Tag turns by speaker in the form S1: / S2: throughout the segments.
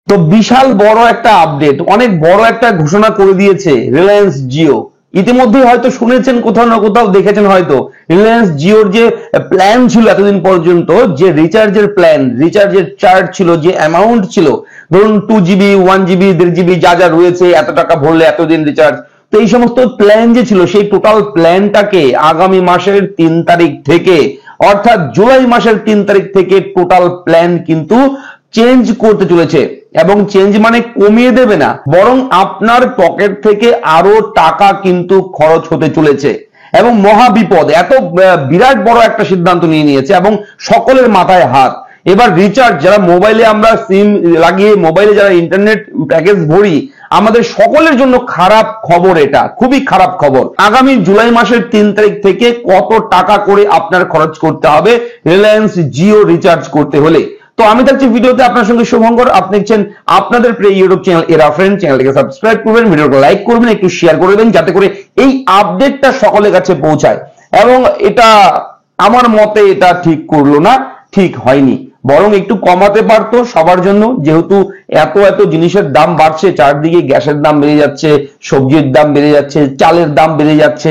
S1: তো বিশাল বড় একটা আপডেট, অনেক বড় একটা ঘোষণা করে দিয়েছে রিলায়েন্স জিও। ইতিমধ্যে হয়তো শুনেছেন, কোথাও না কোথাও দেখেছেন হয়তো। রিলায়েন্স জিওর যে প্ল্যান ছিল এতদিন পর্যন্ত, যে রিচার্জের প্ল্যান, রিচার্জের চার্জ ছিল, যে অ্যামাউন্ট ছিল, ধরুন 2GB 1GB 1.5GB যা যা রয়েছে, এত টাকা ভরলে এতদিন রিচার্জ, তো এই সমস্ত প্ল্যান যে ছিল সেই টোটাল প্ল্যানটাকে আগামী মাসের 3 তারিখ থেকে, অর্থাৎ জুলাই মাসের 3 তারিখ থেকে টোটাল প্ল্যান কিন্তু চেঞ্জ করতে চলেছে। এবং চেঞ্জ মানে কমিয়ে দেবে না, বরং আপনার পকেট থেকে আরো টাকা কিন্তু খরচ হতে চলেছে। এবং মহা বিপদ, এত বিরাট বড় একটা সিদ্ধান্ত নিয়ে নিয়েছে এবং সকলের মাথায় হাত। এবার রিচার্জ, যারা মোবাইলে আমরা সিম লাগিয়ে মোবাইলে যারা ইন্টারনেট প্যাকেজ ভরি, আমাদের সকলের জন্য খারাপ খবর, এটা খুবই খারাপ খবর। আগামী জুলাই মাসের 3 তারিখ থেকে কত টাকা করে আপনার খরচ করতে হবে রিলায়েন্স জিও রিচার্জ করতে হলে। তো আমি থাকছি ভিডিওতে আপনার সঙ্গে শুভঙ্কর। আপনি দেখছেন আপনাদের প্রিয় ইউটিউব চ্যানেল এরা ফ্রেন্ড। চ্যানেলটিকে সাবস্ক্রাইব করবেন, ভিডিওটা লাইক করবেন, একটু শেয়ার করে দেবেন, যাতে করে এই আপডেটটা সকলের কাছে পৌঁছায়। এবং এটা আমার মতে এটা ঠিক করলো না, ঠিক হয়নি, বরং একটু কমাতে পারতো সবার জন্য। যেহেতু এত এত জিনিসের দাম বাড়ছে, চারদিকে গ্যাসের দাম বেড়ে যাচ্ছে, সবজির দাম বেড়ে যাচ্ছে, চালের দাম বেড়ে যাচ্ছে,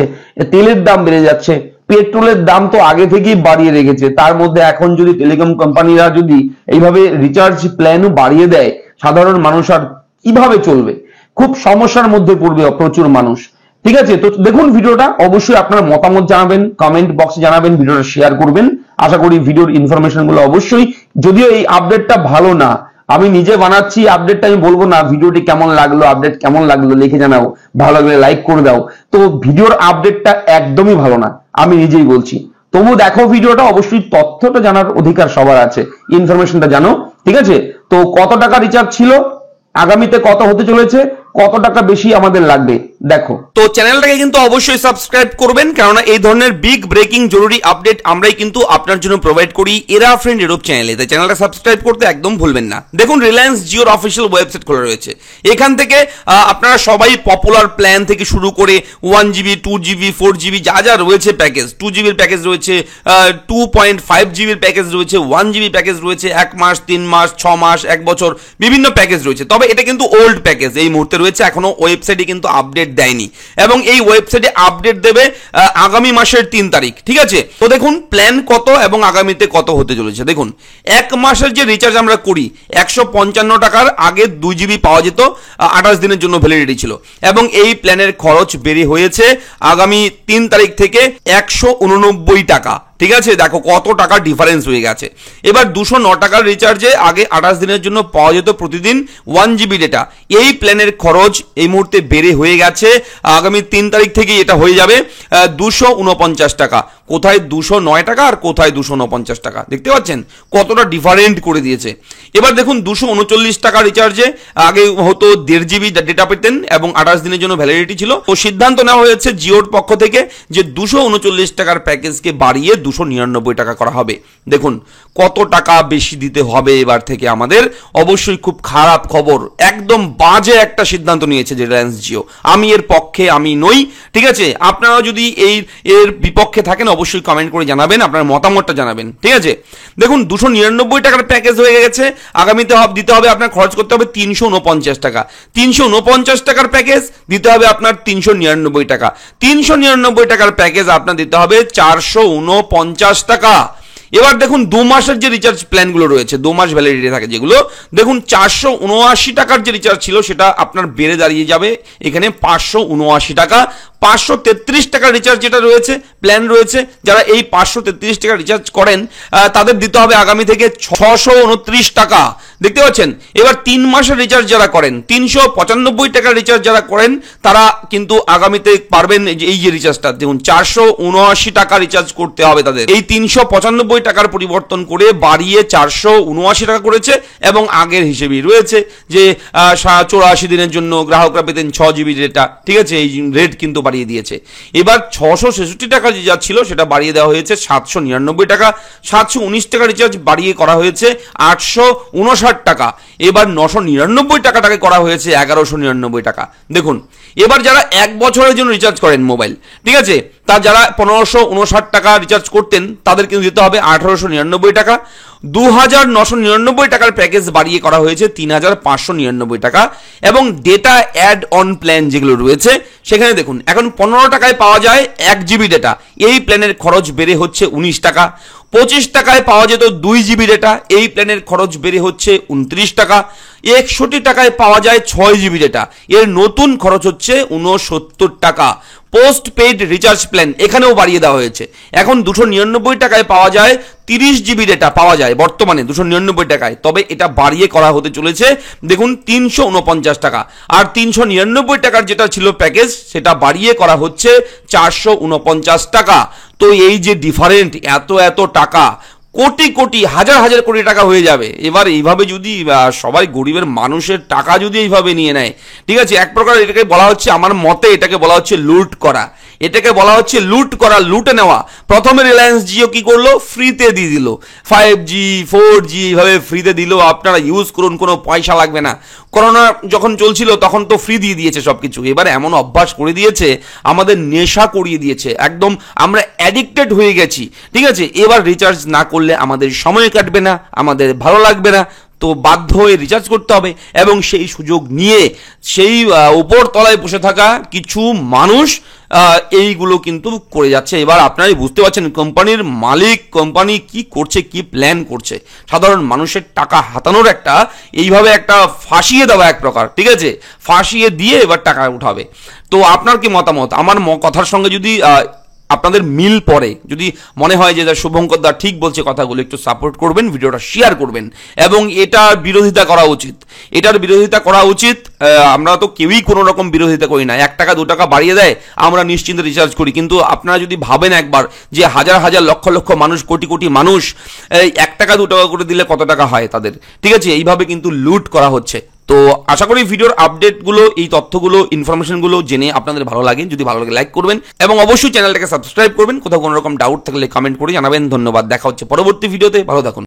S1: তেলের দাম বেড়ে যাচ্ছে, পেট্রোলের দাম তো আগে থেকেই বাড়িয়ে রেখেছে। তার মধ্যে এখন যদি টেলিকম কোম্পানিরা যদি এইভাবে রিচার্জ প্ল্যানও বাড়িয়ে দেয়, সাধারণ মানুষ আর কিভাবে চলবে? খুব সমস্যার মধ্যে পড়বে প্রচুর মানুষ। ঠিক আছে, তো দেখুন ভিডিওটা, অবশ্যই আপনার মতামত জানাবেন, কমেন্ট বক্সে জানাবেন, ভিডিওটা শেয়ার করবেন। আশা করি ভিডিওর ইনফরমেশন গুলো অবশ্যই, যদিও এই আপডেটটা ভালো না, আমি নিজে বানাচ্ছি আপডেটটা, আমি বলবো না ভিডিওটি কেমন লাগলো, আপডেট কেমন লাগলো লিখে জানাও, ভালো লাগলে লাইক করে দাও। তো ভিডিওর আপডেটটা একদমই ভালো না, আমি নিজেই বলছি। তবু দেখো ভিডিওটা, অবশ্যই তথ্যটা জানার অধিকার সবার আছে, ইনফরমেশনটা জানো। ঠিক আছে, তো কত টাকা রিচার্জ ছিল, আগামীতে কত হতে চলেছে, কত টাকা বেশি আমাদের লাগবে দেখো।
S2: তো চ্যানেলটাকে কিন্তু অবশ্যই সাবস্ক্রাইব করবেন, কেননা এই ধরনের বিগ ব্রেকিং জরুরি আপডেট আমরাই কিন্তু আপনার জন্য প্রোভাইড করি এরা ফ্রেন্ড ইউটিউব চ্যানেলে। তাই চ্যানেলটা সাবস্ক্রাইব করতে একদম ভুলবেন না। দেখুন, রিলায়েন্স জিওর অফিসিয়াল ওয়েবসাইট খোলা রয়েছে। এখান থেকে আপনারা সবাই পপুলার প্ল্যান থেকে শুরু করে 1GB 2GB 4GB যা যা রয়েছে প্যাকেজ, 2GBর প্যাকেজ রয়েছে, 2.5GBর প্যাকেজ রয়েছে, 1GB প্যাকেজ রয়েছে, 1 মাস 3 মাস 6 মাস 1 বছর বিভিন্ন প্যাকেজ রয়েছে। তবে এটা কিন্তু ওল্ড প্যাকেজ এই মুহূর্তে রয়েছে, এখনো ওয়েবসাইটে কিন্তু আপডেট দেয়নি এবং এই ওয়েবসাইটে আপডেট দেবে আগামী মাসের 3 তারিখ। ঠিক আছে, তো দেখুন প্ল্যান কত এবং আগামীতে কত হতে চলেছে। দেখুন, 1 মাসের যে রিচার্জ আমরা করি 155 টাকার আগে 2GB পাওয়া যেত, 28 দিনের জন্য ভ্যালিডিটি ছিল, এবং এই প্ল্যানের খরচ বেড়ে হয়েছে আগামী 3 তারিখ থেকে 189 টাকা। ঠিক আছে, দেখো কত টাকা ডিফারেন্স হয়ে গেছে। এবার 209 টাকার রিচার্জে আগে 28 দিনের জন্য পাওয়া যেত প্রতিদিন 1GB ডেটা, এই প্ল্যানের খরচ এই মুহূর্তে বেড়ে হয়ে গেছে, আগামী 3 তারিখ থেকে এটা হয়ে যাবে 249 টাকা। কোথায় 209 টাকা আর কোথায় 249 টাকা, দেখতে পাচ্ছেন কতটা ডিফারেন্ট করে দিয়েছে। এবার দেখুন 239 টাকা রিচার্জে আগে হতো 1.5GB ডেটা পেতেন এবং 28 দিনের জন্য ভ্যালিডিটি ছিল। তো সিদ্ধান্ত নেওয়া হয়েছে জিওর পক্ষ থেকে যে 239 টাকার প্যাকেজকে বাড়িয়ে 299 টাকা করা হবে। দেখুন কত টাকা বেশি দিতে হবে এবার থেকে আমাদের, অবশ্যই খুব খারাপ খবর, একদম বাজে একটা সিদ্ধান্ত নিয়েছে রিলায়েন্স জিও। আমি এর পক্ষে আমি নই। ঠিক আছে, আপনারা যদি এর বিপক্ষে থাকেন অবশ্যই কমেন্ট করে জানাবেন, আপনার মতামতটা জানাবেন। ঠিক আছে, দেখুন 299 টাকার প্যাকেজ হয়ে গেছে, আগামীতে দিতে হবে আপনার, খরচ করতে হবে 349 টাকা। 349 টাকার প্যাকেজ দিতে হবে আপনার 399 টাকা। 399 টাকার প্যাকেজ আপনার দিতে হবে 449 টাকা। এবার দেখুন 2 মাসের যে রিচার্জ প্ল্যানগুলো রয়েছে, 2 মাস ভ্যালিডিটি থাকে যেগুলো, দেখুন 479 টাকার যে রিচার্জ ছিল সেটা আপনার বেড়ে দাঁড়িয়ে যাবে এখানে 579 টাকা। 533 টাকার রিচার্জ যেটা রয়েছে প্ল্যান রয়েছে, যারা এই 533 টাকা রিচার্জ করেন তাদের দিতে হবে আগামী থেকে 629 টাকা। দেখতে পাচ্ছেন, এবার 3 মাসের রিচার্জ যারা করেন, 395 টাকার রিচার্জ যারা করেন তারা কিন্তু আগামীতে পারবেন এই যে রিচার্জটা, দেখুন 479 টাকা রিচার্জ করতে হবে তাদের। এই 395 টাকার পরিবর্তন করে বাড়িয়ে 479 টাকা করেছে এবং আগের হিসেবেই রয়েছে যে 84 দিনের জন্য গ্রাহকরা পেতেন 6GB ডেটা। ঠিক আছে, এই রেট কিন্তু বাড়িয়ে দিয়েছে। এবার 666 টাকা যে যা ছিল সেটা বাড়িয়ে দেওয়া হয়েছে 799 টাকা। 719 টাকা রিচার্জ বাড়িয়ে করা হয়েছে 859 টাকা। এবার 999 টাকাটাকে করা হয়েছে 1199 টাকা। দেখুন, এবার যারা 1 বছরের জন্য রিচার্জ করেন মোবাইল, ঠিক আছে, তা যারা 1559 টাকা রিচার্জ করতেন তাদের কিন্তু দিতে হবে 1899 টাকা। 2999 টাকার প্যাকেজ বাড়িয়ে করা হয়েছে 3599 টাকা। এবং ডেটা অ্যাড অন প্ল্যান যেগুলো রয়েছে সেখানে দেখুন এখন 15 টাকায় পাওয়া যায় 1 জিবি ডেটা, এই প্ল্যানের খরচ বেড়ে হচ্ছে 19 টাকা। 25 টাকায় পাওয়া যেত 2 জিবি ডেটা, এই প্ল্যানের খরচ বেড়ে হচ্ছে 29 টাকা। 61 টাকায় পাওয়া যায় 6 জিবি ডেটা, এর নতুন খরচ হচ্ছে 69 টাকা। পোস্ট পেইড রিচার্জ প্ল্যান এখানেও বাড়িয়ে দেওয়া হয়েছে, এখন 299 টাকায় পাওয়া যায় 30 জিবি ডেটা পাওয়া যায় বর্তমানে 299 টাকায়, তবে এটা বাড়িয়ে করা হতে চলেছে দেখুন 349 টাকা। আর 399 টাকার যেটা ছিল প্যাকেজ সেটা বাড়িয়ে করা হচ্ছে 449 টাকা। তো এই যে ডিফারেন্ট এত টাকা, কোটি কোটি হাজার হাজার কোটি টাকা হয়ে যাবে। এবার এইভাবে যদি সবাই গরিবের মানুষের টাকা যদি এইভাবে নিয়ে নেয়, ঠিক আছে, এক প্রকার এটাকে বলা হচ্ছে, আমার মতে এটাকে বলা হচ্ছে লুট করা, এটাকে বলা হচ্ছে লুট করা, লুটে নেওয়া। প্রথমে রিলায়েন্স জিও কি করলো, ফ্রিতে দিয়ে দিল 5G 4G এইভাবে ফ্রিতে দিল, আপনারা ইউজ করুন, কোনো পয়সা লাগবে না। করোনা যখন চলছিল তখন তো ফ্রি দিয়ে দিয়েছে সবকিছু, এবার এমন অভ্যাস করে দিয়েছে, আমাদের নেশা করিয়ে দিয়েছে, একদম আমরা অ্যাডিক্টেড হয়ে গেছি, ঠিক আছে। এবার রিচার্জ না করলে আমাদের সময় কাটবে না, আমাদের ভালো লাগবে না, তো বাধ্য হয়ে রিচার্জ করতে হবে। এবং সেই সুযোগ নিয়ে সেই উপর তলায় বসে থাকা কিছু মানুষ এইগুলো কিন্তু করে যাচ্ছে। এবার আপনারাই বুঝতে পারছেন কোম্পানির মালিক, কোম্পানি কি করছে, কি প্ল্যান করছে, সাধারণ মানুষের টাকা হাতানোর একটা এইভাবে একটা ফাঁসিয়ে দেওয়া এক প্রকার, ঠিক আছে, ফাঁসিয়ে দিয়ে এবার টাকা উঠাবে। তো আপনার কি মতামত? আমার কথার সঙ্গে যদি আপনাদের মিল পড়ে, যদি মনে হয় যে শুভঙ্কর দা ঠিক বলছে কথাগুলো, একটু সাপোর্ট করবেন, ভিডিওটা শেয়ার করবেন এবং এটার বিরোধিতা করা উচিত, এটার বিরোধিতা করা উচিত। আমরা তো কেউই কোনো রকম বিরোধিতা করি না, 1 টাকা 2 টাকা বাড়িয়ে দেয় আমরা নিশ্চিন্তে রিচার্জ করি, কিন্তু আপনারা যদি ভাবেন একবার যে হাজার হাজার লক্ষ লক্ষ মানুষ, কোটি কোটি মানুষ 1 টাকা 2 টাকা করে দিলে কত টাকা হয় তাদের, ঠিক আছে, এইভাবে কিন্তু লুট করা হচ্ছে। তো আশা করি ভিডিওর আপডেটগুলো, এই তথ্যগুলো, ইনফরমেশনগুলো জেনে আপনাদের ভালো লাগে। যদি ভালো লাগে লাইক করবেন এবং অবশ্যই চ্যানেলটাকে সাবস্ক্রাইব করবেন। কোথাও কোনো রকম ডাউট থাকলে কমেন্ট করে জানাবেন। ধন্যবাদ, দেখা হচ্ছে পরবর্তী ভিডিওতে, ভালো থাকুন।